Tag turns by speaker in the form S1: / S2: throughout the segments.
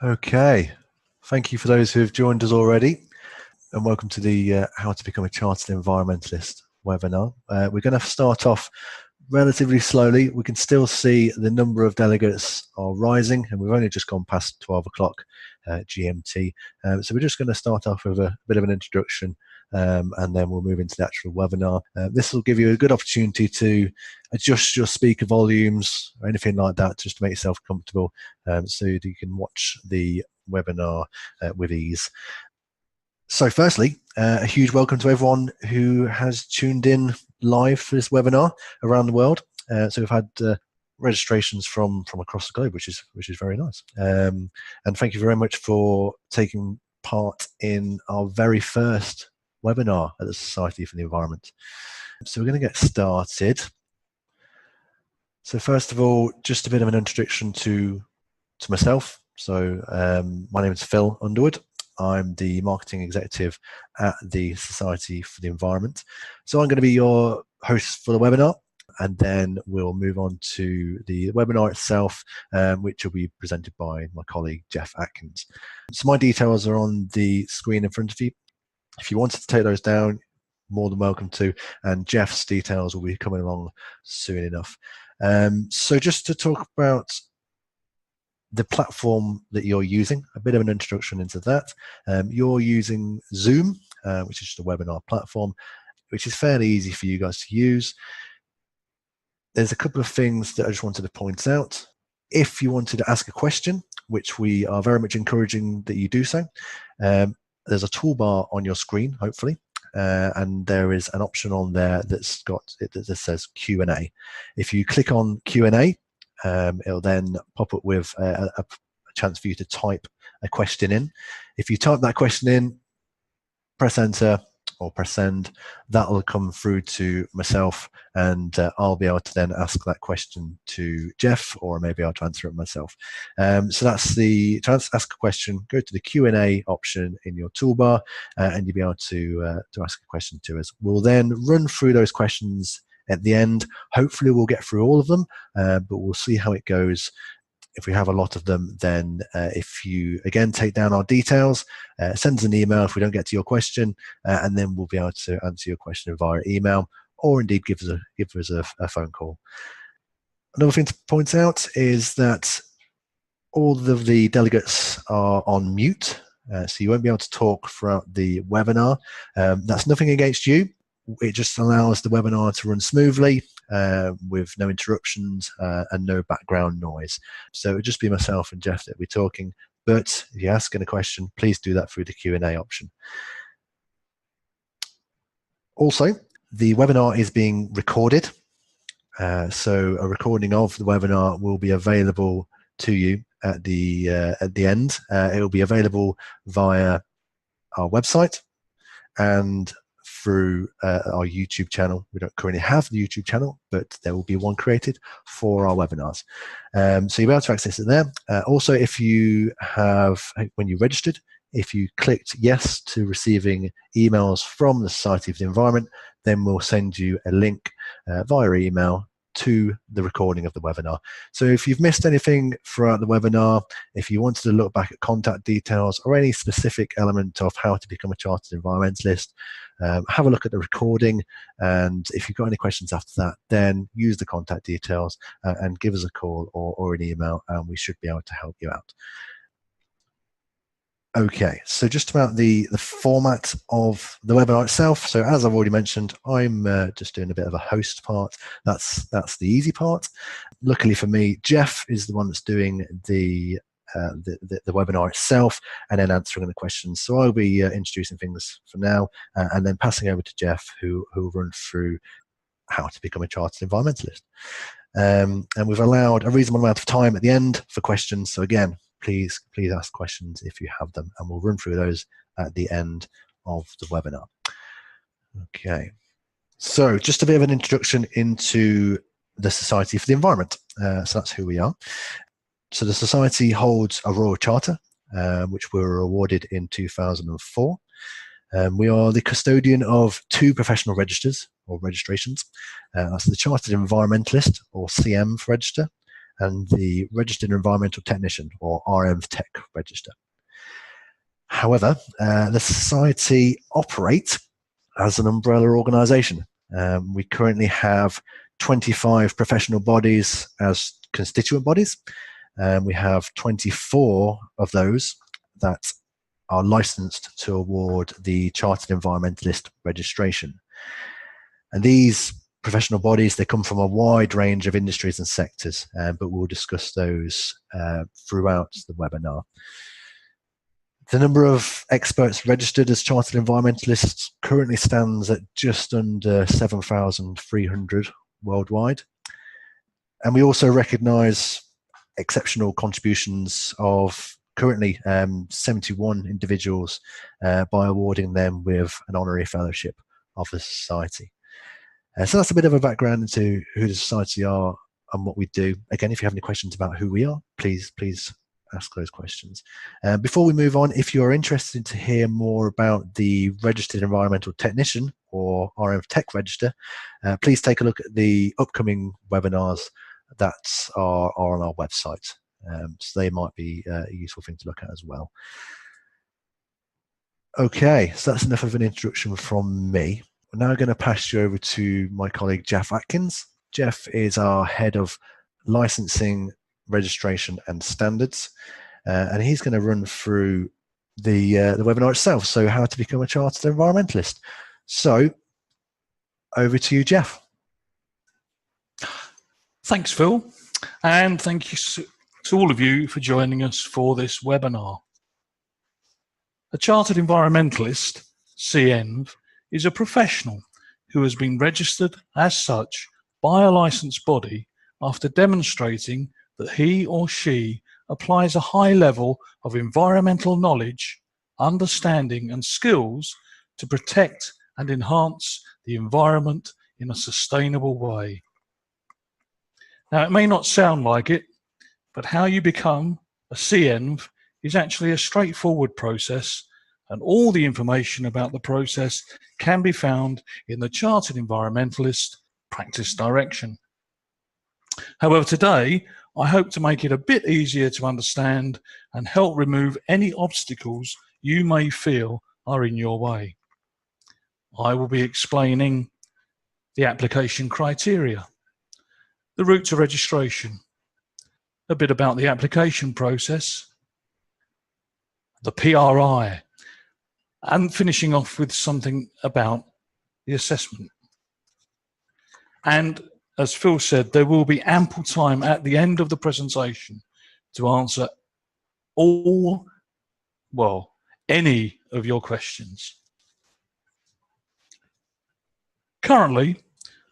S1: Okay, thank you for those who have joined us already, and welcome to the How to Become a Chartered Environmentalist webinar. We're going to start off relatively slowly. We can still see the number of delegates are rising, and we've only just gone past 12 o'clock GMT. So we're just going to start off with a bit of an introduction, and then we'll move into the actual webinar. This will give you a good opportunity to adjust your speaker volumes or anything like that, just to make yourself comfortable, so that you can watch the webinar with ease. So firstly, a huge welcome to everyone who has tuned in live for this webinar around the world. So we've had registrations from across the globe, which is very nice. And thank you very much for taking part in our very first webinar at the Society for the Environment. So we're going to get started. So first of all, just a bit of an introduction to myself. So my name is Phil Underwood. I'm the marketing executive at the Society for the Environment. So I'm going to be your host for the webinar, and then we'll move on to the webinar itself, which will be presented by my colleague, Geoff Atkins. So my details are on the screen in front of you. If you wanted to take those down, more than welcome to, and Geoff's details will be coming along soon enough. So just to talk about the platform that you're using, a bit of an introduction into that. You're using Zoom, which is just a webinar platform, which is fairly easy for you guys to use. There's a couple of things that I just wanted to point out. If you wanted to ask a question, which we are very much encouraging that you do so, there's a toolbar on your screen, hopefully, and there is an option on there that says Q&A. If you click on Q&A, it'll then pop up with a chance for you to type a question in. If you type that question in, press enter or press send, that will come through to myself, and I'll be able to then ask that question to Geoff, or maybe I'll answer it myself. So that's to ask a question, go to the Q&A option in your toolbar, and you'll be able to ask a question to us. We'll then run through those questions at the end. Hopefully we'll get through all of them, but we'll see how it goes. If we have a lot of them, then if you again take down our details, send us an email if we don't get to your question, and then we'll be able to answer your question via email, or indeed give us a phone call. Another thing to point out is that all of the delegates are on mute, so you won't be able to talk throughout the webinar. That's nothing against you. It just allows the webinar to run smoothly with no interruptions and no background noise. So it would just be myself and Geoff that will be talking, but if you're asking a question, please do that through the Q&A option. Also, the webinar is being recorded, so a recording of the webinar will be available to you at the end. It will be available via our website and through our YouTube channel. We don't currently have the YouTube channel, but there will be one created for our webinars. So you'll be able to access it there. Also, if you have, when you registered, if you clicked yes to receiving emails from the Society for the Environment, then we'll send you a link via email to the recording of the webinar. So if you've missed anything throughout the webinar, if you wanted to look back at contact details or any specific element of how to become a Chartered Environmentalist, have a look at the recording, and if you've got any questions after that, then use the contact details and give us a call or an email, and we should be able to help you out. Okay, so just about the format of the webinar itself. So as I've already mentioned, I'm just doing a bit of a host part. That's the easy part. Luckily for me, Geoff is the one that's doing the webinar itself and then answering the questions. So I'll be introducing things for now, and then passing over to Geoff, who will run through how to become a Chartered Environmentalist. And we've allowed a reasonable amount of time at the end for questions. So again, please ask questions if you have them, and we'll run through those at the end of the webinar. Okay, so just a bit of an introduction into the Society for the Environment. So that's who we are. So the Society holds a Royal Charter, which we were awarded in 2004. We are the custodian of 2 professional registers or registrations. That's the Chartered Environmentalist or CEnv register, and the Registered Environmental Technician, or CEnv Tech Register. However, the Society operates as an umbrella organisation. We currently have 25 professional bodies as constituent bodies. We have 24 of those that are licensed to award the Chartered Environmentalist registration. And these professional bodies, they come from a wide range of industries and sectors, but we'll discuss those throughout the webinar. The number of experts registered as Chartered Environmentalists currently stands at just under 7,300 worldwide. And we also recognise exceptional contributions of currently 71 individuals by awarding them with an honorary fellowship of the Society. So that's a bit of a background into who the Society are and what we do. Again, if you have any questions about who we are, please ask those questions. Before we move on, if you're interested to hear more about the Registered Environmental Technician, or CEnv Tech Register, please take a look at the upcoming webinars that are on our website. So they might be a useful thing to look at as well. Okay, so that's enough of an introduction from me. We're now going to pass you over to my colleague Geoff Atkins. Geoff is our head of licensing, registration and standards, and he's going to run through the webinar itself, so how to become a Chartered Environmentalist. So over to you, Geoff.
S2: Thanks, Phil, and thank you to all of you for joining us for this webinar. A Chartered Environmentalist, CEnv, is a professional who has been registered as such by a licensed body after demonstrating that he or she applies a high level of environmental knowledge, understanding and skills to protect and enhance the environment in a sustainable way. Now, it may not sound like it, but how you become a CEnv is actually a straightforward process, and all the information about the process can be found in the Chartered Environmentalist Practice Direction. However, today, I hope to make it a bit easier to understand and help remove any obstacles you may feel are in your way. I will be explaining the application criteria, the route to registration, a bit about the application process, the PRI, and finishing off with something about the assessment. And as Phil said, there will be ample time at the end of the presentation to answer any of your questions. Currently,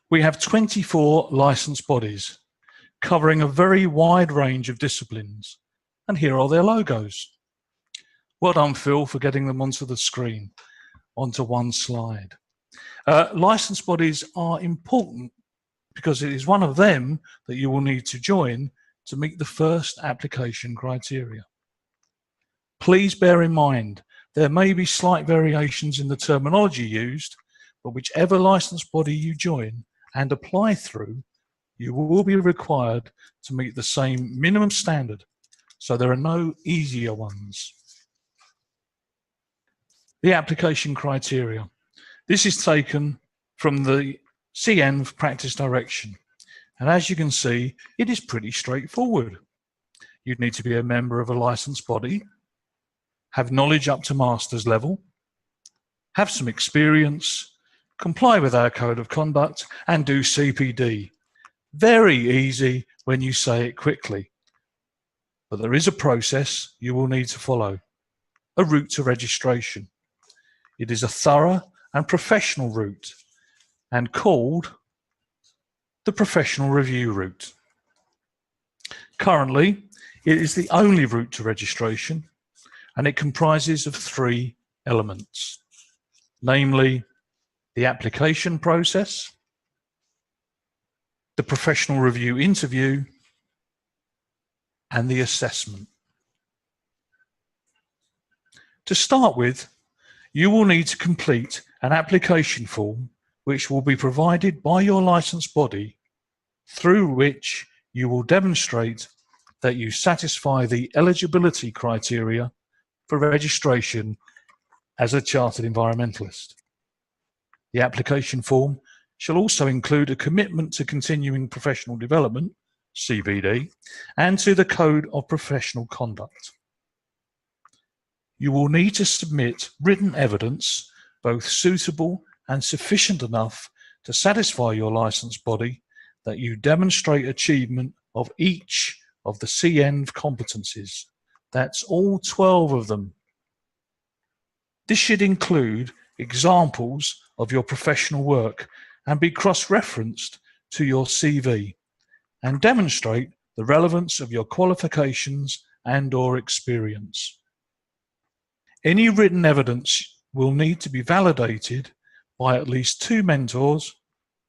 S2: we have 24 licensed bodies covering a very wide range of disciplines, and here are their logos. Well done, Phil, for getting them onto the screen, onto one slide. Licensed bodies are important because it is one of them that you will need to join to meet the first application criteria. Please bear in mind there may be slight variations in the terminology used, but whichever licensed body you join and apply through, you will be required to meet the same minimum standard, so there are no easier ones. The application criteria. This is taken from the CEnv Practice Direction, and as you can see, it is pretty straightforward. You'd need to be a member of a licensed body, have knowledge up to master's level, have some experience, comply with our code of conduct, and do CPD. Very easy when you say it quickly, but there is a process you will need to follow, a route to registration. It is a thorough and professional route and called the professional review route. Currently, it is the only route to registration, and it comprises of 3 elements, namely the application process, the professional review interview, and the assessment. To start with, you will need to complete an application form which will be provided by your licensed body, through which you will demonstrate that you satisfy the eligibility criteria for registration as a Chartered Environmentalist. The application form shall also include a commitment to continuing professional development, CPD, and to the Code of Professional Conduct. You will need to submit written evidence, both suitable and sufficient enough to satisfy your licensed body that you demonstrate achievement of each of the CEnv competencies. That's all 12 of them. This should include examples of your professional work and be cross-referenced to your CV and demonstrate the relevance of your qualifications and/or experience. Any written evidence will need to be validated by at least 2 mentors,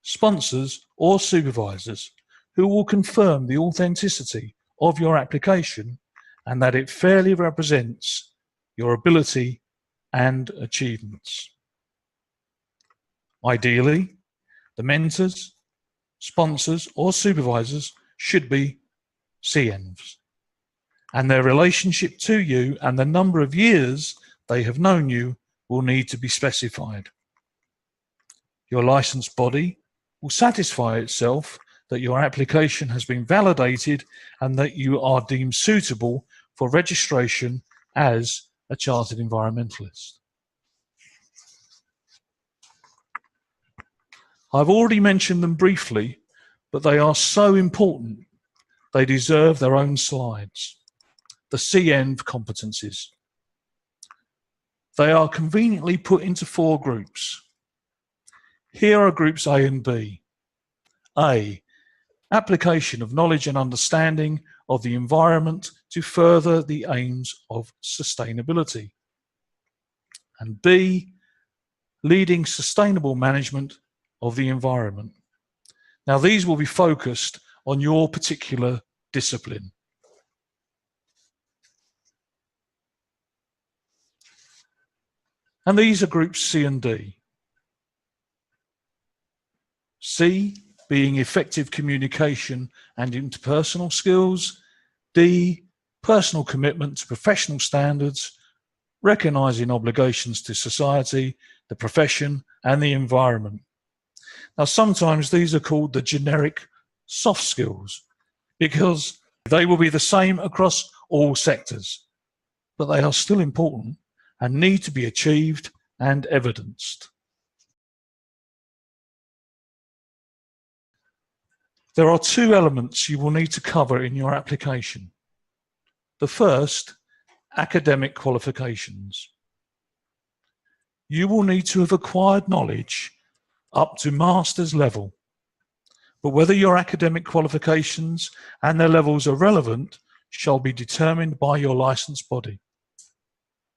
S2: sponsors, or supervisors who will confirm the authenticity of your application and that it fairly represents your ability and achievements. Ideally, the mentors, sponsors, or supervisors should be CEnvs, and their relationship to you and the number of years they have known you will need to be specified. Your licensed body will satisfy itself that your application has been validated and that you are deemed suitable for registration as a Chartered Environmentalist. I've already mentioned them briefly, but they are so important they deserve their own slides. The CEnv Competencies. They are conveniently put into 4 groups. Here are groups A and B. A, application of knowledge and understanding of the environment to further the aims of sustainability. And B, leading sustainable management of the environment. Now, these will be focused on your particular discipline. And these are groups C and D. C being effective communication and interpersonal skills. D, personal commitment to professional standards, recognizing obligations to society, the profession, and the environment. Now, sometimes these are called the generic soft skills because they will be the same across all sectors, but they are still important and need to be achieved and evidenced. There are 2 elements you will need to cover in your application. The first, academic qualifications. You will need to have acquired knowledge up to master's level, but whether your academic qualifications and their levels are relevant shall be determined by your licensed body.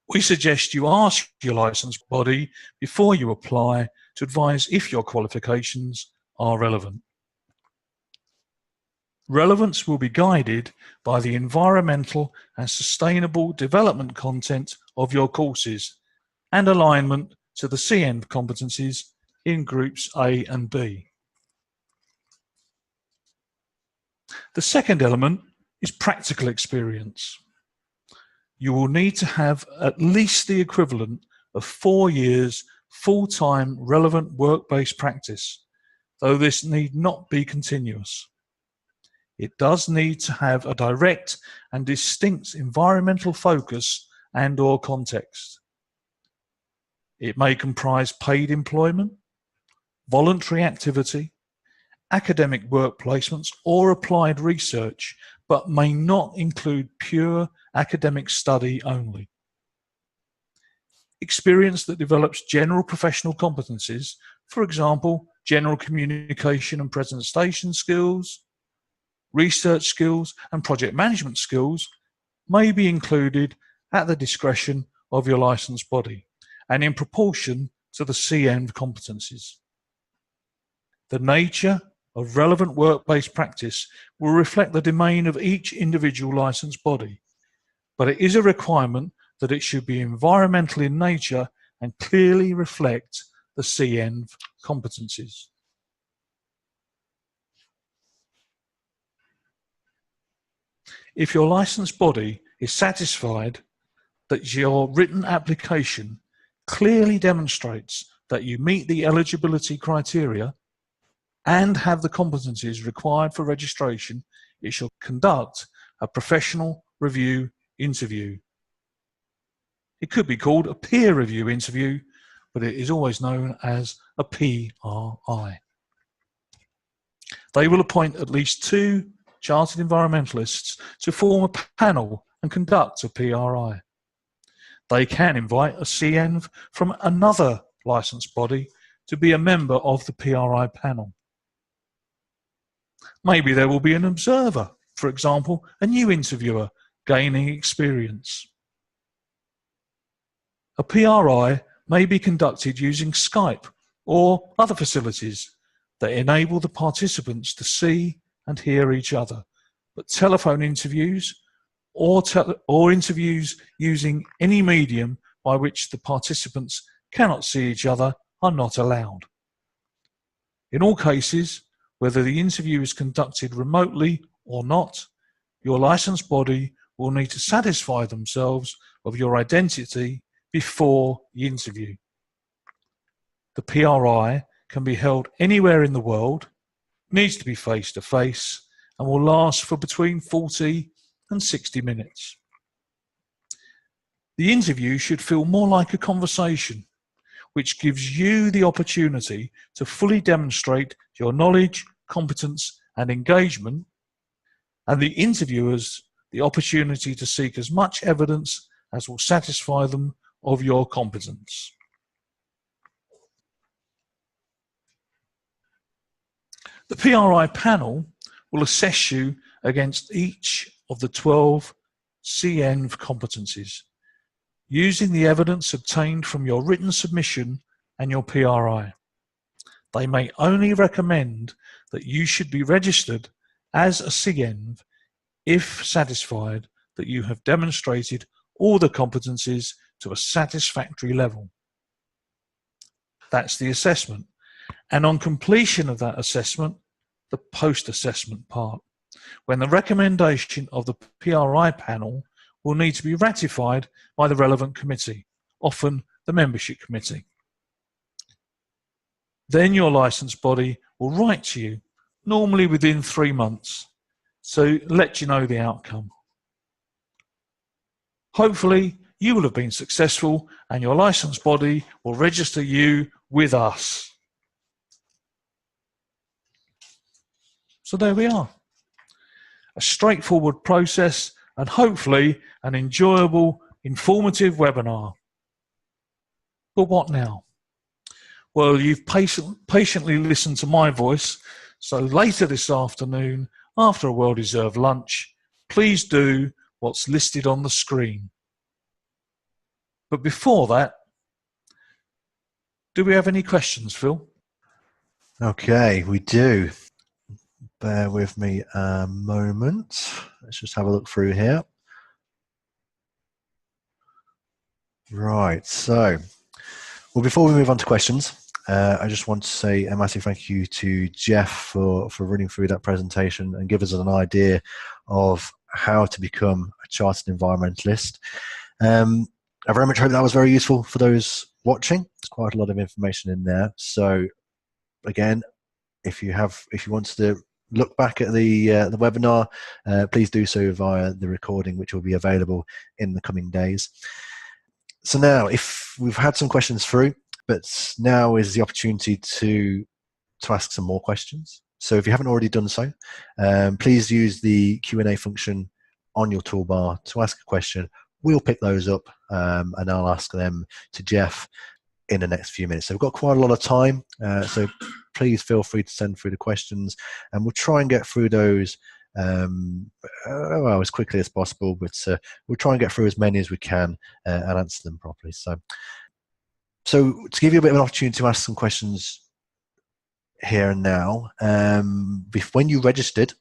S2: We suggest you ask your licensed body before you apply to advise if your qualifications are relevant. Relevance will be guided by the environmental and sustainable development content of your courses and alignment to the CEnv competencies in groups A and B. The second element is practical experience. You will need to have at least the equivalent of 4 years full-time relevant work-based practice, though this need not be continuous. It does need to have a direct and distinct environmental focus and/or context. It may comprise paid employment, voluntary activity, academic work placements, or applied research, but may not include pure academic study only. Experience that develops general professional competencies, for example, general communication and presentation skills, research skills, and project management skills, may be included at the discretion of your licensed body and in proportion to the CEnv competencies. The nature of relevant work-based practice will reflect the domain of each individual licensed body, but it is a requirement that it should be environmental in nature and clearly reflect the CEnv competencies. if your licensed body is satisfied that your written application clearly demonstrates that you meet the eligibility criteria and have the competencies required for registration, it shall conduct a professional review interview. It could be called a peer review interview, but it is always known as a PRI. They will appoint at least 2 Chartered Environmentalists to form a panel and conduct a PRI. They can invite a CEnv from another licensed body to be a member of the PRI panel. Maybe there will be an observer, for example, a new interviewer gaining experience. A PRI may be conducted using Skype or other facilities that enable the participants to see and hear each other, but telephone interviews or interviews using any medium by which the participants cannot see each other are not allowed. In all cases, whether the interview is conducted remotely or not, your licensed body will need to satisfy themselves of your identity before the interview. The PRI can be held anywhere in the world, needs to be face-to-face, and will last for between 40 and 60 minutes. The interview should feel more like a conversation, which gives you the opportunity to fully demonstrate your knowledge, competence, and engagement, and the interviewers the opportunity to seek as much evidence as will satisfy them of your competence. The PRI panel will assess you against each of the 12 CEnv competencies, using the evidence obtained from your written submission and your PRI. They may only recommend that you should be registered as a CEnv if satisfied that you have demonstrated all the competencies to a satisfactory level. That's the assessment. And on completion of that assessment, the post-assessment part, when the recommendation of the PRI panel will need to be ratified by the relevant committee, often the membership committee. Then your licensed body will write to you, normally within 3 months, so let you know the outcome. Hopefully, you will have been successful and your licensed body will register you with us. So there we are. A straightforward process and hopefully an enjoyable, informative webinar. But what now? Well, you've patiently listened to my voice, so later this afternoon, after a well-deserved lunch, please do what's listed on the screen. But before that, do we have any questions, Phil?
S1: Okay, we do. Bear with me a moment. Let's just have a look through here. Right, so, well, before we move on to questions, I just want to say a massive thank you to Geoff for running through that presentation and give us an idea of how to become a Chartered Environmentalist. I very much hope that was very useful for those watching. There's quite a lot of information in there. So, again, if you want to look back at the webinar, please do so via the recording, which will be available in the coming days. So now, if we've had some questions through, but now is the opportunity to ask some more questions. So if you haven't already done so, please use the Q&A function on your toolbar to ask a question. We'll pick those up and I'll ask them to Geoff in the next few minutes. So we've got quite a lot of time, so please feel free to send through the questions and we'll try and get through those well, as quickly as possible, but we'll try and get through as many as we can and answer them properly. So to give you a bit of an opportunity to ask some questions here and now, when you registered,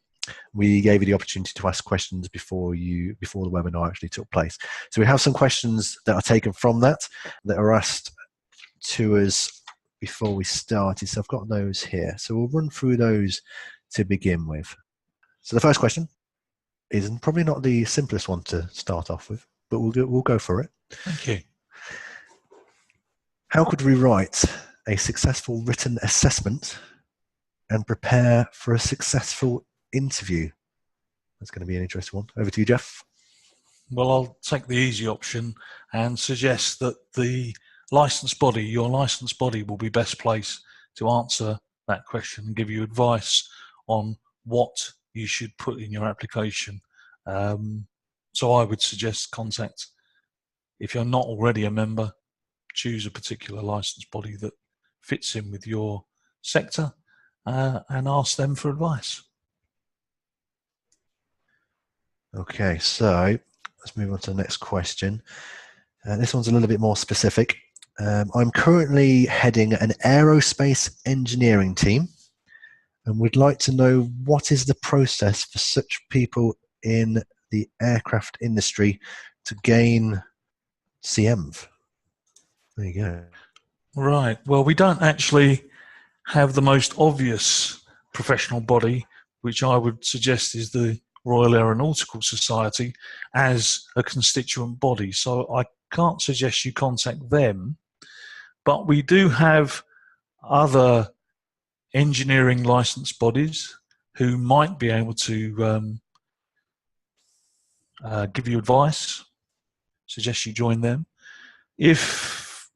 S1: we gave you the opportunity to ask questions before the webinar actually took place. So we have some questions that are taken from that are asked to us before we started. So I've got those here. So we'll run through those to begin with. So the first question, is probably not the simplest one to start off with, but we'll go for it.
S2: Thank you.
S1: How could we write a successful written assessment and prepare for a successful interview? That's going to be an interesting one. Over to you, Geoff.
S2: Well, I'll take the easy option and suggest that the licensed body, your licensed body, will be best placed to answer that question and give you advice on what you should put in your application. So I would suggest contact, if you're not already a member, choose a particular licensed body that fits in with your sector and ask them for advice.
S1: Okay, so let's move on to the next question. This one's a little bit more specific. I'm currently heading an aerospace engineering team and would like to know what is the process for such people in the aircraft industry to gain CEnv. There you go.
S2: Right. Well, we don't actually have the most obvious professional body, which I would suggest is the Royal Aeronautical Society, as a constituent body. So I can't suggest you contact them, but we do have other engineering licensed bodies who might be able to give you advice. Suggest you join them. If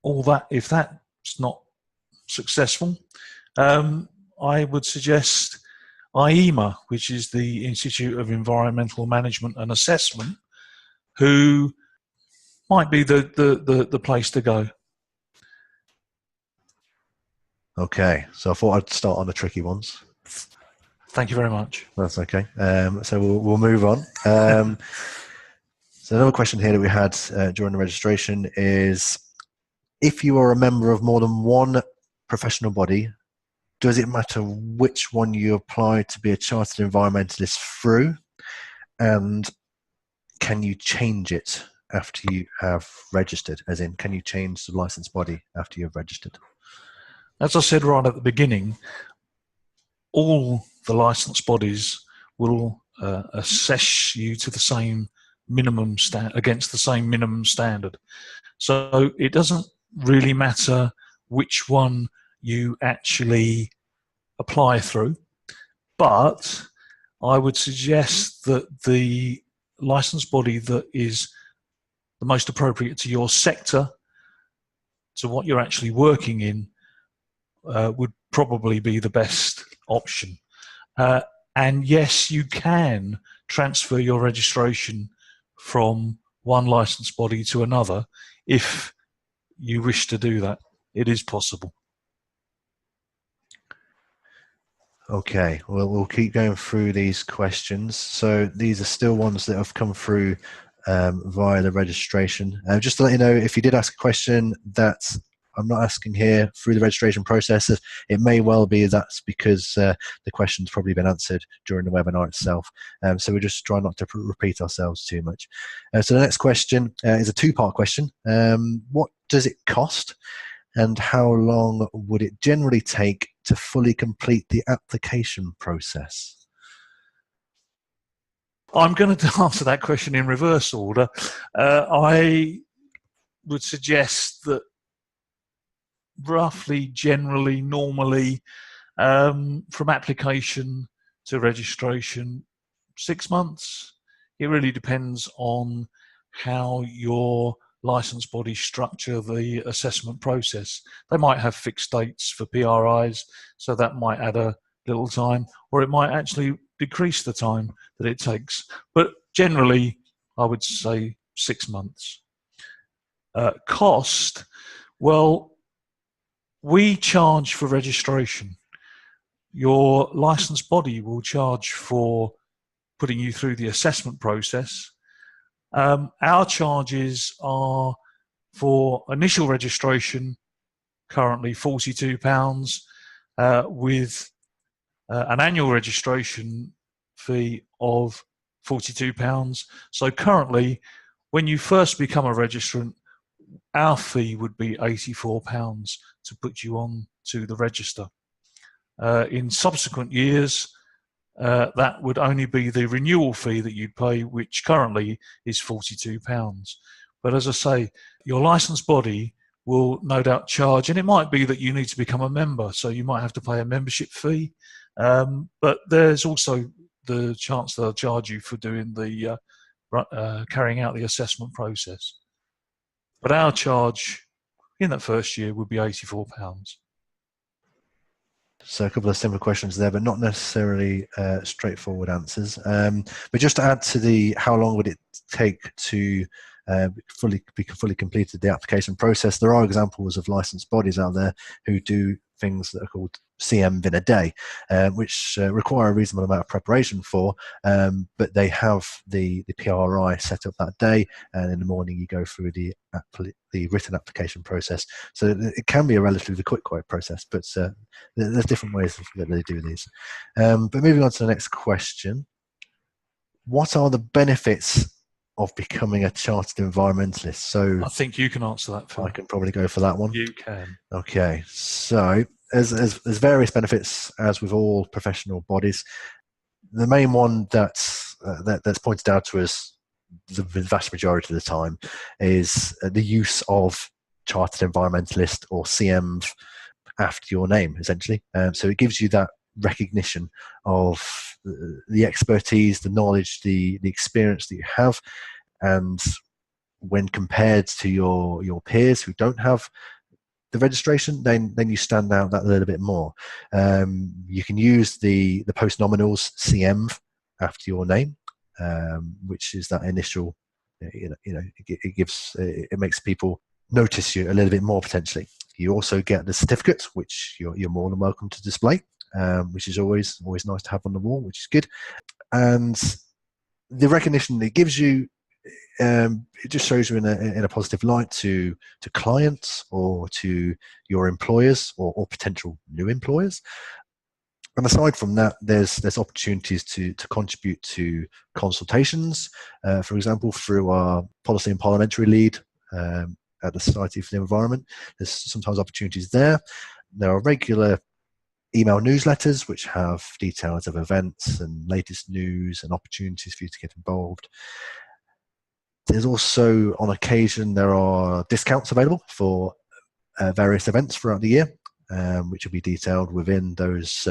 S2: that's not successful, I would suggest IEMA, which is the Institute of Environmental Management and Assessment, who might be the place to go.
S1: Okay, so I thought I'd start on the tricky ones.
S2: Thank you very much.
S1: That's okay. So we'll move on. So another question here that we had during the registration is, if you are a member of more than one professional body, does it matter which one you apply to be a chartered environmentalist through? And can you change it after you have registered? As in, can you change the licensed body after you've registered?
S2: As I said right at the beginning, all the licensed bodies will assess you to the same minimum against the same minimum standard. So it doesn't really matter which one you actually apply through, but I would suggest that the licensed body that is the most appropriate to your sector, to what you're actually working in, would probably be the best option. And yes, you can transfer your registration from one licensed body to another if you wish to do that. It is possible.
S1: Okay, well, we'll keep going through these questions. So these are still ones that have come through via the registration. Just to let you know, if you did ask a question that I'm not asking here through the registration process, it may well be that's because the question's probably been answered during the webinar itself. So we just try not to repeat ourselves too much. So the next question is a two-part question. What does it cost? And how long would it generally take to fully complete the application process?
S2: I'm going to answer that question in reverse order. I would suggest that roughly, generally, normally, from application to registration, 6 months. It really depends on how your licensed body structure the assessment process. They might have fixed dates for PRIs, so that might add a little time, or it might actually decrease the time that it takes. But generally, I would say 6 months. Cost, well, we charge for registration. Your licensed body will charge for putting you through the assessment process. Our charges are for initial registration, currently £42, with an annual registration fee of £42. So currently, when you first become a registrant, our fee would be £84 to put you on to the register. In subsequent years, that would only be the renewal fee that you'd pay, which currently is £42. But as I say, your licensed body will no doubt charge, and it might be that you need to become a member, so you might have to pay a membership fee. But there's also the chance they'll charge you for doing the carrying out the assessment process. But our charge in that first year would be £84.
S1: So a couple of similar questions there, but not necessarily straightforward answers. But just to add to the how long would it take to be fully completed the application process, there are examples of licensed bodies out there who do things that are called CEnv in a day, which require a reasonable amount of preparation for, but they have the PRI set up that day, and in the morning you go through the written application process. So it can be a relatively quick process, but there's different ways that they do these. But moving on to the next question, what are the benefits of becoming a chartered environmentalist? So
S2: I think you can answer that, Phil.
S1: I can probably go for that one.
S2: You can.
S1: Okay, so there's various benefits, as with all professional bodies. The main one that's pointed out to us the vast majority of the time is the use of Chartered Environmentalist, or CEnv, after your name, essentially. So it gives you that recognition of the expertise, the knowledge, the experience that you have, and when compared to your peers who don't have the registration, then you stand out that little bit more. You can use the post-nominals CEnv after your name, which is that initial, it makes people notice you a little bit more potentially. You also get the certificate, which you're more than welcome to display, which is always nice to have on the wall, which is good. And the recognition it gives you, it just shows you in a positive light to clients or to your employers or potential new employers. And aside from that, there's opportunities to contribute to consultations, for example, through our policy and parliamentary lead at the Society for the Environment. There's sometimes opportunities there. There are regular email newsletters which have details of events and latest news and opportunities for you to get involved. There's also, on occasion, there are discounts available for various events throughout the year, which will be detailed within those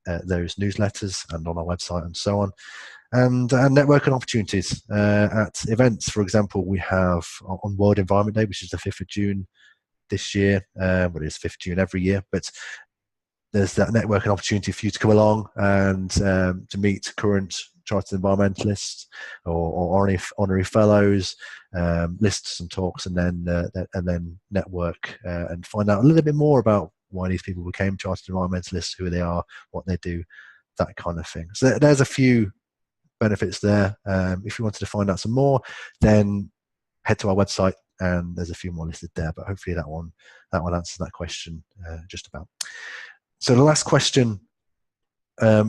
S1: newsletters and on our website and so on. And networking opportunities at events. For example, we have on World Environment Day, which is the 5th of June this year. Well, it's 5th of June every year, but there's that networking opportunity for you to come along and to meet current Chartered Environmentalists or honorary fellows, listen to some talks, and then network and find out a little bit more about why these people became Chartered Environmentalists, who they are, what they do, that kind of thing. So there's a few benefits there. If you wanted to find out some more, then head to our website, and there's a few more listed there. But hopefully that one answers that question just about. So the last question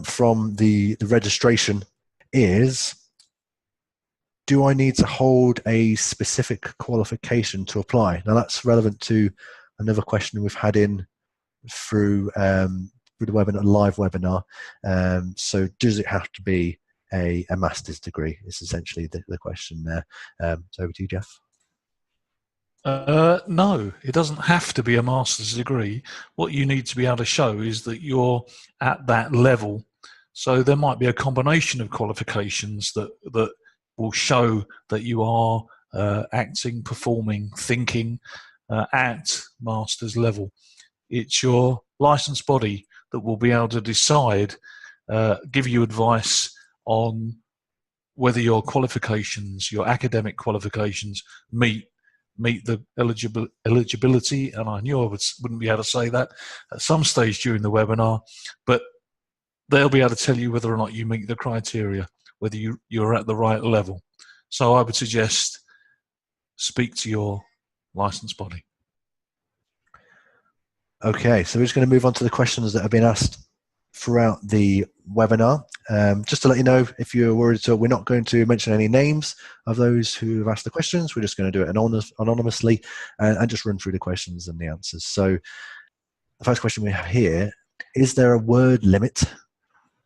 S1: from the registration is, do I need to hold a specific qualification to apply? Now that's relevant to another question we've had in through the webinar, live webinar. So does it have to be a master's degree? Is essentially the question there. So over to you, Geoff.
S2: No, it doesn't have to be a master's degree. What you need to be able to show is that you're at that level. So there might be a combination of qualifications that will show that you are acting, performing, thinking at master's level. It's your licensed body that will be able to decide, give you advice on whether your qualifications, your academic qualifications, meet the eligibility. And I knew I wouldn't be able to say that at some stage during the webinar, but they'll be able to tell you whether or not you meet the criteria, whether you're at the right level. So I would suggest speak to your licensed body.
S1: Okay, so we're just going to move on to the questions that have been asked throughout the webinar. Just to let you know, if you're worried, so we're not going to mention any names of those who have asked the questions. We're just going to do it anonymously and just run through the questions and the answers. So the first question we have here, is there a word limit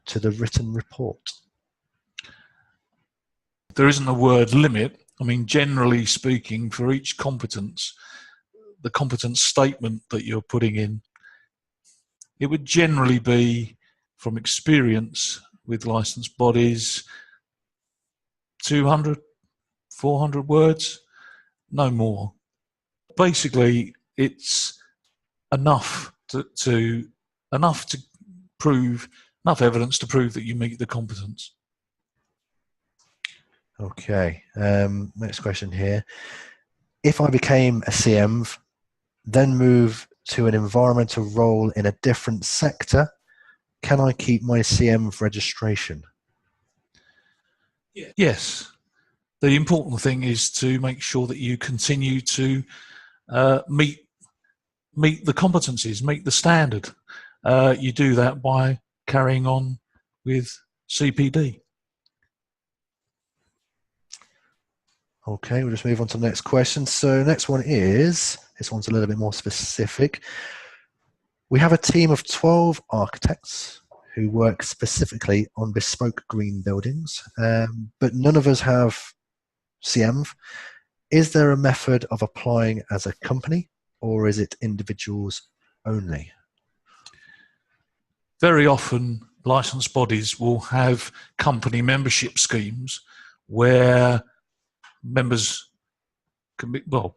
S1: to the written report?
S2: There isn't a word limit. I mean, generally speaking, for each competence, the competence statement that you're putting in, it would generally be, from experience with licensed bodies, 200, 400 words, no more. Basically, it's enough to prove, enough evidence to prove that you meet the competence.
S1: Okay, next question here. If I became a CEnv, then move to an environmental role in a different sector, can I keep my CEnv registration?
S2: Yes. The important thing is to make sure that you continue to meet the competencies, meet the standard. You do that by carrying on with CPD.
S1: Okay, we'll just move on to the next question. So next one is, this one's a little bit more specific. We have a team of 12 architects who work specifically on bespoke green buildings, but none of us have CEnv. Is there a method of applying as a company, or is it individuals only?
S2: Very often, licensed bodies will have company membership schemes where members can be, people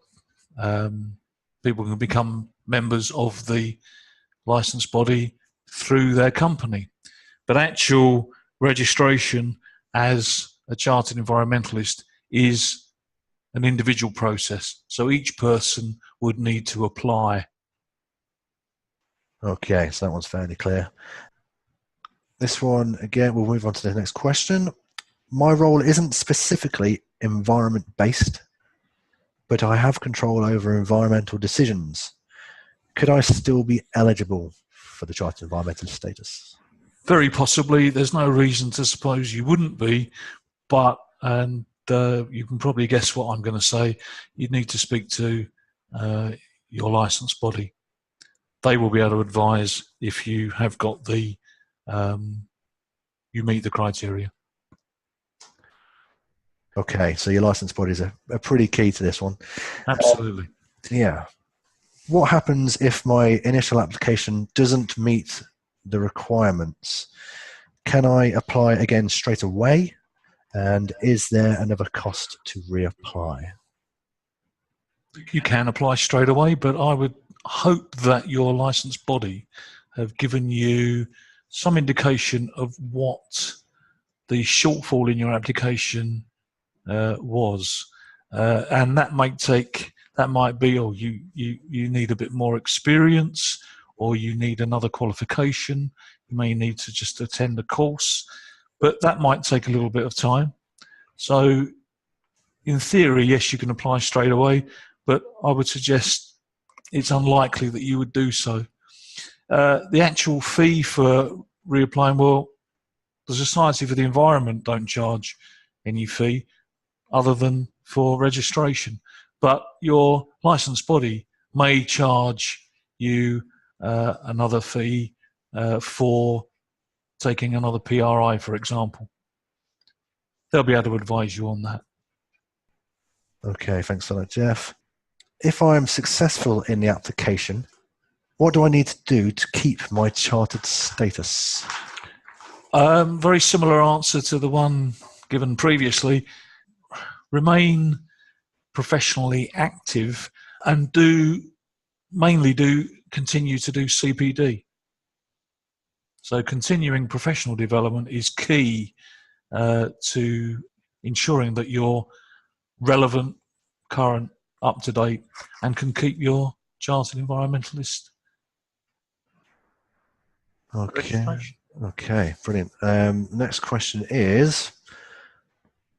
S2: can become members of the licensed body through their company. But actual registration as a chartered environmentalist is an individual process. So each person would need to apply.
S1: Okay, so that one's fairly clear. This one, again, we'll move on to the next question. My role isn't specifically environment-based, but I have control over environmental decisions. Could I still be eligible for the Chartered Environmentalist status?
S2: Very possibly. There's no reason to suppose you wouldn't be, but, and you can probably guess what I'm going to say, you'd need to speak to your licensed body. They will be able to advise if you have got the, you meet the criteria.
S1: Okay, so your licensed bodies are pretty key to this one.
S2: Absolutely.
S1: Yeah. What happens if my initial application doesn't meet the requirements? Can I apply again straight away? And is there another cost to reapply?
S2: You can apply straight away, but I would hope that your licensed body have given you some indication of what the shortfall in your application was, and that might be, oh, you need a bit more experience, or you need another qualification. You may need to just attend a course, but that might take a little bit of time. So, in theory, yes, you can apply straight away, but I would suggest it's unlikely that you would do so. The actual fee for reapplying, well, the Society for the Environment don't charge any fee other than for registration, but your licensed body may charge you another fee for taking another PRI, for example. They'll be able to advise you on that.
S1: Okay, thanks for that, Geoff. If I'm successful in the application, what do I need to do to keep my chartered status?
S2: Very similar answer to the one given previously. Remain professionally active and mainly continue to do CPD. So continuing professional development is key to ensuring that you're relevant, current, up to date, and can keep your chartered environmentalist.
S1: Okay, brilliant. Next question is,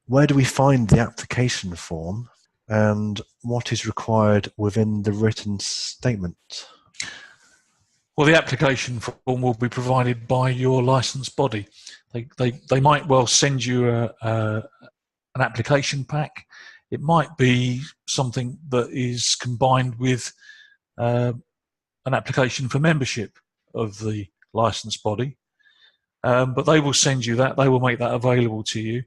S1: where do we find the application form and what is required within the written statement?
S2: Well, the application form will be provided by your licensed body. They might well send you an application pack. It might be something that is combined with an application for membership of the licensed body. but they will send you that. They will make that available to you.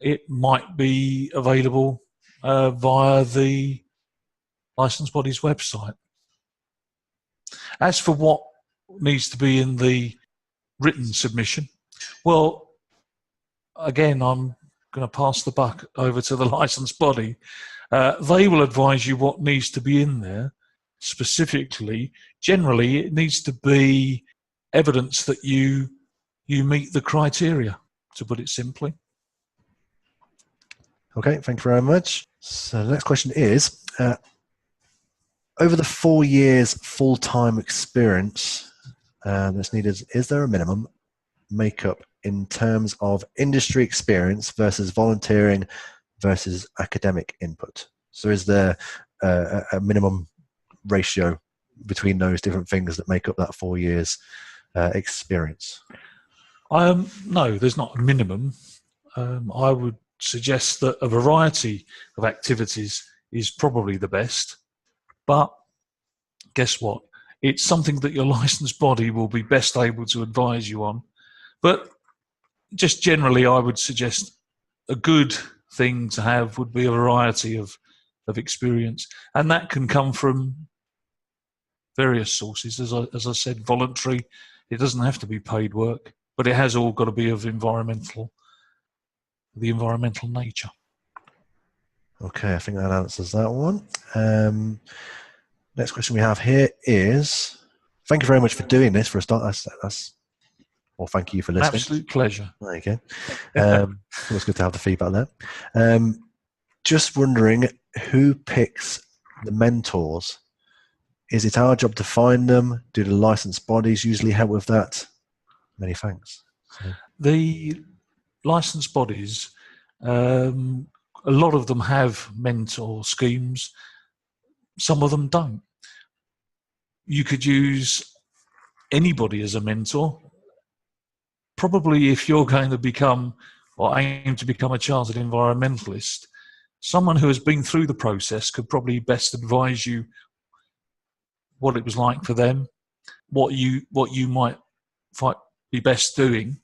S2: It might be available via the licensed body's website. As for what needs to be in the written submission, well, again, I'm going to pass the buck over to the licensed body. They will advise you what needs to be in there specifically. Generally, it needs to be evidence that you meet the criteria, to put it simply.
S1: Okay, thank you very much. So the next question is, over the 4 years full-time experience that's needed, is there a minimum makeup in terms of industry experience versus volunteering versus academic input? So is there a minimum ratio between those different things that make up that 4 years experience?
S2: No, there's not a minimum. I would suggest that a variety of activities is probably the best, but guess what? It's something that your licensed body will be best able to advise you on. But just generally, I would suggest a good thing to have would be a variety of experience, and that can come from various sources. As I said, voluntary. It doesn't have to be paid work, but it has all got to be of the environmental nature. Okay,
S1: I think that answers that one. Next question we have here is, thank you very much for doing this for a start. Well, thank you for listening.
S2: Absolute pleasure.
S1: There you go. It's good to have the feedback there. Just wondering, who picks the mentors? Is it our job to find them? Do the licensed bodies usually help with that? Many thanks.
S2: The licensed bodies, a lot of them have mentor schemes. Some of them don't. You could use anybody as a mentor. Probably if you're going to become or aim to become a chartered environmentalist, someone who has been through the process could probably best advise you what it was like for them, what you might be best doing.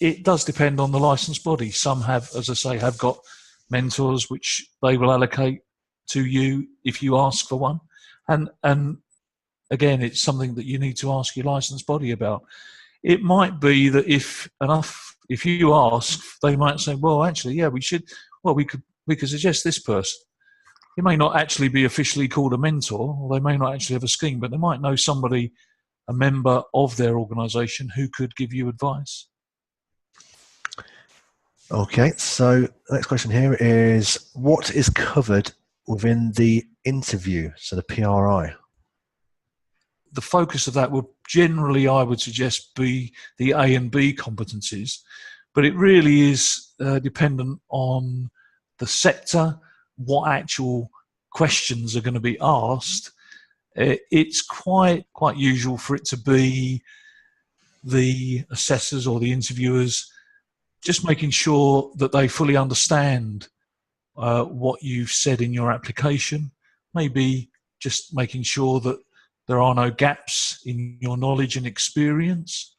S2: It does depend on the licensed body. Some have, as I say, have got mentors which they will allocate to you if you ask for one. And again, it's something that you need to ask your licensed body about. It might be that if you ask, they might say, well, actually, yeah, we could suggest this person. It may not actually be officially called a mentor, or they may not actually have a scheme, but they might know somebody, a member of their organisation, who could give you advice.
S1: Okay, so the next question here is, what is covered within the interview, so the PRI?
S2: The focus of that would generally, I would suggest, be the A and B competencies, but it really is dependent on the sector, what actual questions are going to be asked. It's quite usual for it to be the assessors or the interviewers just making sure that they fully understand what you've said in your application, maybe just making sure that there are no gaps in your knowledge and experience.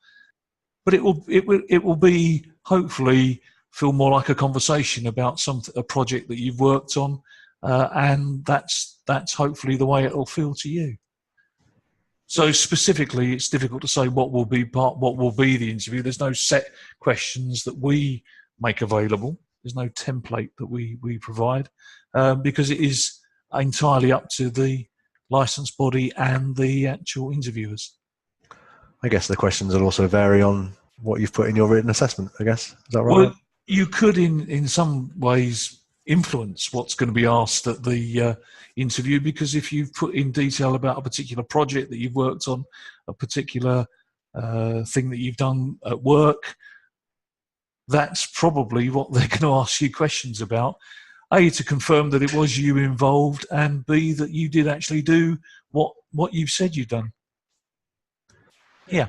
S2: But it will be, hopefully, feel more like a conversation about a project that you've worked on, and that's hopefully the way it will feel to you. So specifically, it's difficult to say what will be the interview. There's no set questions that we make available. There's no template that we provide, because it is entirely up to the licensed body and the actual interviewers.
S1: I guess the questions will also vary on what you've put in your written assessment, I guess. Is that right?
S2: Well, you could in some ways influence what's going to be asked at the interview, because if you've put in detail about a particular project that you've worked on, a particular thing that you've done at work, that's probably what they're going to ask you questions about. A, to confirm that it was you involved, and B, that you did actually do what you've said you've done. Yeah.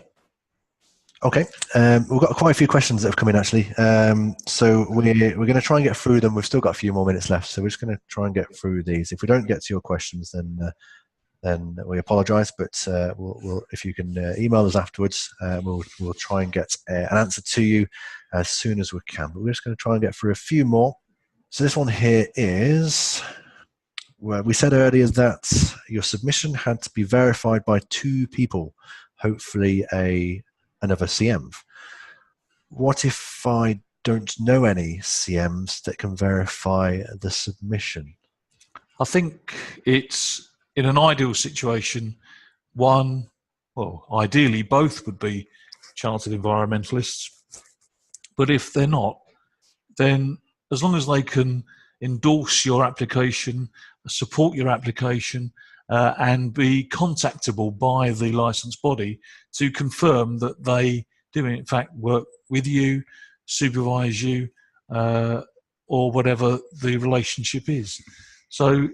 S1: Okay, we've got quite a few questions that have come in actually. So we're going to try and get through them. We've still got a few more minutes left, so we're just going to try and get through these. If we don't get to your questions, then then we apologise. But we'll if you can email us afterwards, we'll try and get an answer to you as soon as we can. But we're just going to try and get through a few more. So this one here is, well, we said earlier that your submission had to be verified by 2 people, hopefully another CEnv. What if I don't know any CEnvs that can verify the submission?
S2: I think it's, in an ideal situation, one, well, ideally both would be chartered environmentalists. But if they're not, then as long as they can endorse your application, support your application, and be contactable by the licensed body to confirm that they do in fact work with you, supervise you, or whatever the relationship is. So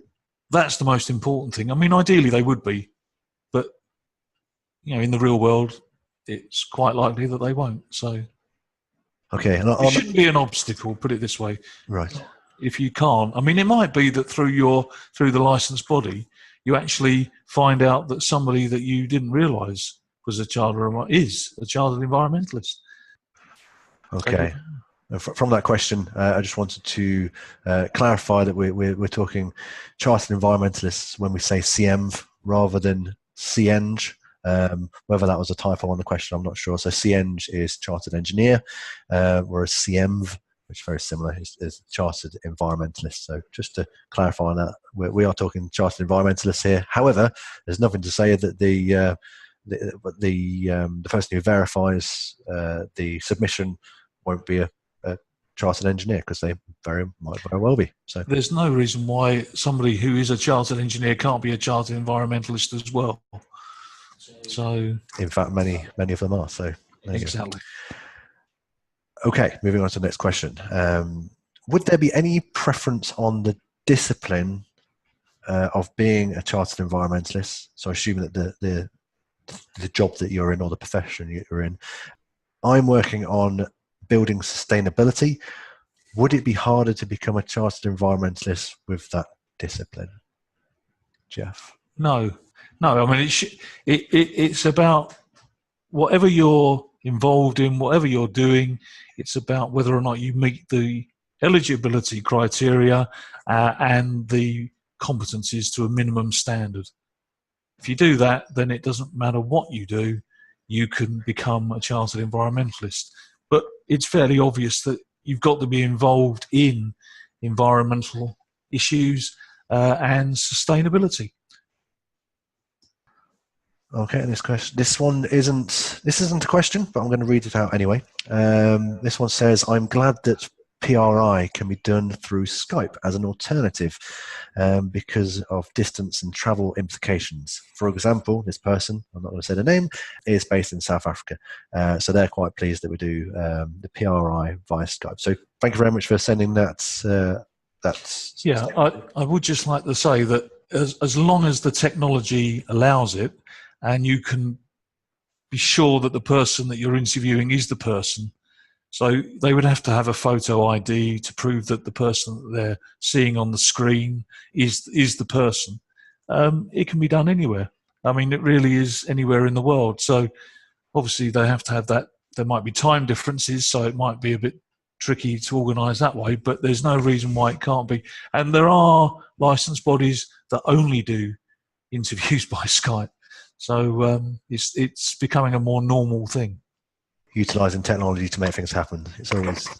S2: that's the most important thing. I mean, ideally they would be, but in the real world, it's quite likely that they won't. So
S1: okay, and
S2: it shouldn't be an obstacle, put it this way.
S1: Right.
S2: If you can't, I mean, it might be that through the licensed body, you actually find out that somebody that you didn't realise is a chartered environmentalist.
S1: Okay. From that question, I just wanted to clarify that we're talking chartered environmentalists when we say CEnv rather than CEng. Whether that was a typo on the question, I'm not sure. So CEng is chartered engineer, whereas CEnv, which is very similar, is chartered environmentalist. So just to clarify on that, we are talking chartered environmentalists here. However, there's nothing to say that the person who verifies the submission won't be a chartered engineer, because they very well be. So
S2: there's no reason why somebody who is a chartered engineer can't be a chartered environmentalist as well. So
S1: in fact, many of them are. So
S2: exactly.
S1: Okay, moving on to the next question. Would there be any preference on the discipline of being a chartered environmentalist? So assuming that the job that you're in or the profession you're in, I'm working on building sustainability. Would it be harder to become a chartered environmentalist with that discipline, Geoff?
S2: No. I mean, it's about whatever you're involved in, whatever you're doing. It's about whether or not you meet the eligibility criteria and the competencies to a minimum standard. If you do that, then it doesn't matter what you do, you can become a chartered environmentalist. But it's fairly obvious that you've got to be involved in environmental issues and sustainability.
S1: Okay, this isn't a question, but I'm going to read it out anyway. This one says, I'm glad that PRI can be done through Skype as an alternative because of distance and travel implications. For example, this person, I'm not going to say the name, is based in South Africa. So they're quite pleased that we do the PRI via Skype. So thank you very much for sending that.
S2: I would just like to say that as long as the technology allows it, and you can be sure that the person that you're interviewing is the person. So they would have to have a photo ID to prove that the person that they're seeing on the screen is the person. It can be done anywhere. I mean, it really is anywhere in the world. So obviously they have to have that. There might be time differences, so it might be a bit tricky to organise that way, but there's no reason why it can't be. And there are licensed bodies that only do interviews by Skype. So it's becoming a more normal thing.
S1: Utilising technology to make things happen. It's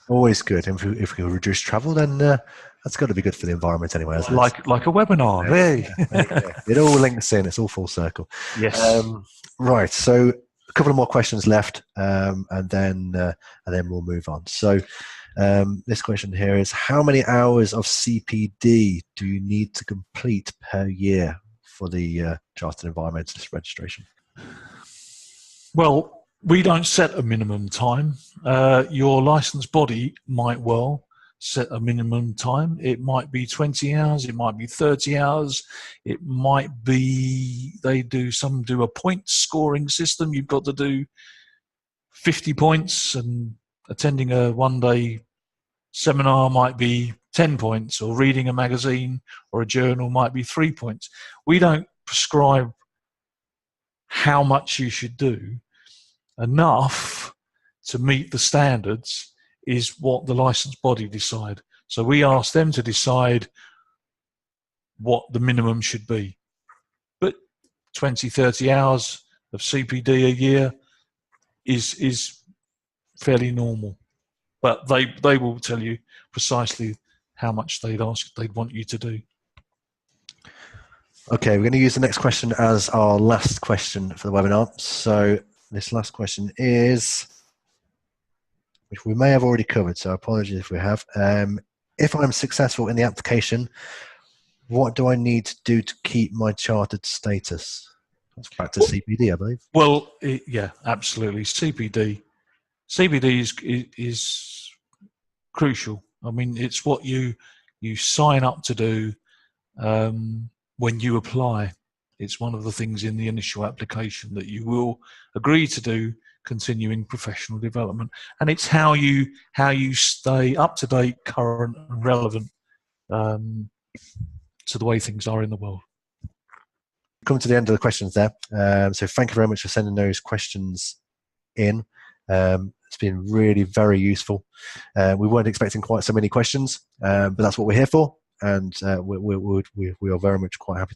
S1: always good. And if we reduce travel, then that's got to be good for the environment anyway, hasn't it?
S2: Like a webinar. Hey.
S1: It all links in. It's all full circle.
S2: Yes.
S1: Right. So a couple of more questions left, and then we'll move on. So this question here is, how many hours of CPD do you need to complete per year for the Chartered Environmentalist registration?
S2: Well, we don't set a minimum time. Your licensed body might well set a minimum time. It might be 20 hours, it might be 30 hours, it might be some do a point scoring system. You've got to do 50 points, and attending a one-day seminar might be 10 points, or reading a magazine or a journal might be 3 points. We don't prescribe how much you should do. Enough to meet the standards is what the licensed body decide. So we ask them to decide what the minimum should be. But 20, 30 hours of CPD a year is fairly normal. But they will tell you precisely how much they'd want you to do.
S1: Okay, we're going to use the next question as our last question for the webinar. So this last question is, which we may have already covered, so apologies if we have. If I'm successful in the application, what do I need to do to keep my chartered status? That's back to CPD, I believe.
S2: Well, yeah, absolutely. CPD is crucial. I mean, it's what you sign up to do when you apply. It's one of the things in the initial application that you will agree to do, continuing professional development, and it's how you stay up to date, current, and relevant to the way things are in the world.
S1: Come to the end of the questions there. So thank you very much for sending those questions in. It's been really very useful. We weren't expecting quite so many questions, but that's what we're here for. And we are very much quite happy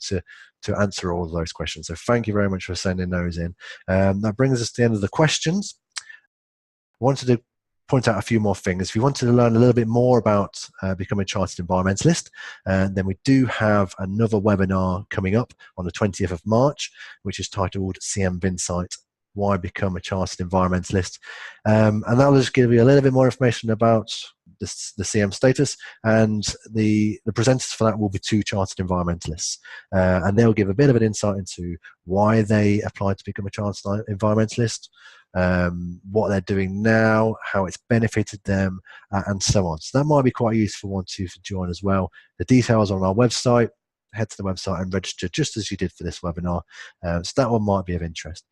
S1: to answer all of those questions. So thank you very much for sending those in. That brings us to the end of the questions. I wanted to point out a few more things. If you wanted to learn a little bit more about becoming a Chartered Environmentalist, then we do have another webinar coming up on the 20th of March, which is titled CEnv Insight, Why Become a Chartered Environmentalist. And that'll just give you a little bit more information about the CEnv status, and the presenters for that will be two Chartered Environmentalists, and they'll give a bit of an insight into why they applied to become a Chartered Environmentalist, what they're doing now, how it's benefited them, and so on. So that might be quite a useful one to join as well. The details are on our website. Head to the website and register just as you did for this webinar. So that one might be of interest.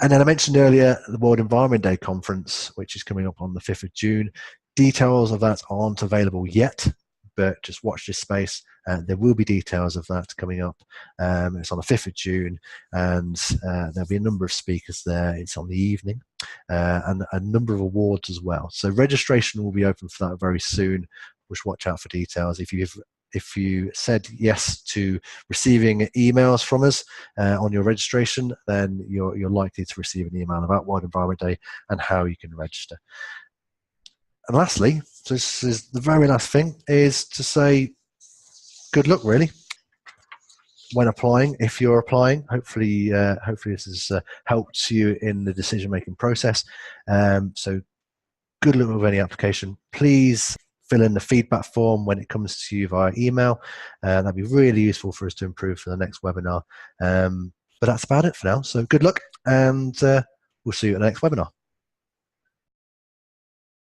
S1: And then I mentioned earlier the World Environment Day conference, which is coming up on the 5th of June. Details of that aren't available yet, but just watch this space. There will be details of that coming up. It's on the 5th of June, and there'll be a number of speakers there. It's on the evening, and a number of awards as well. So registration will be open for that very soon. Just watch out for details. If you said yes to receiving emails from us on your registration, then you're likely to receive an email about World Environment Day and how you can register. And lastly, so this is the very last thing, is to say good luck, really, when applying. If you're applying, hopefully this has helped you in the decision-making process. So good luck with any application. Please fill in the feedback form when it comes to you via email. That'd be really useful for us to improve for the next webinar. But that's about it for now. So good luck, and we'll see you at the next webinar.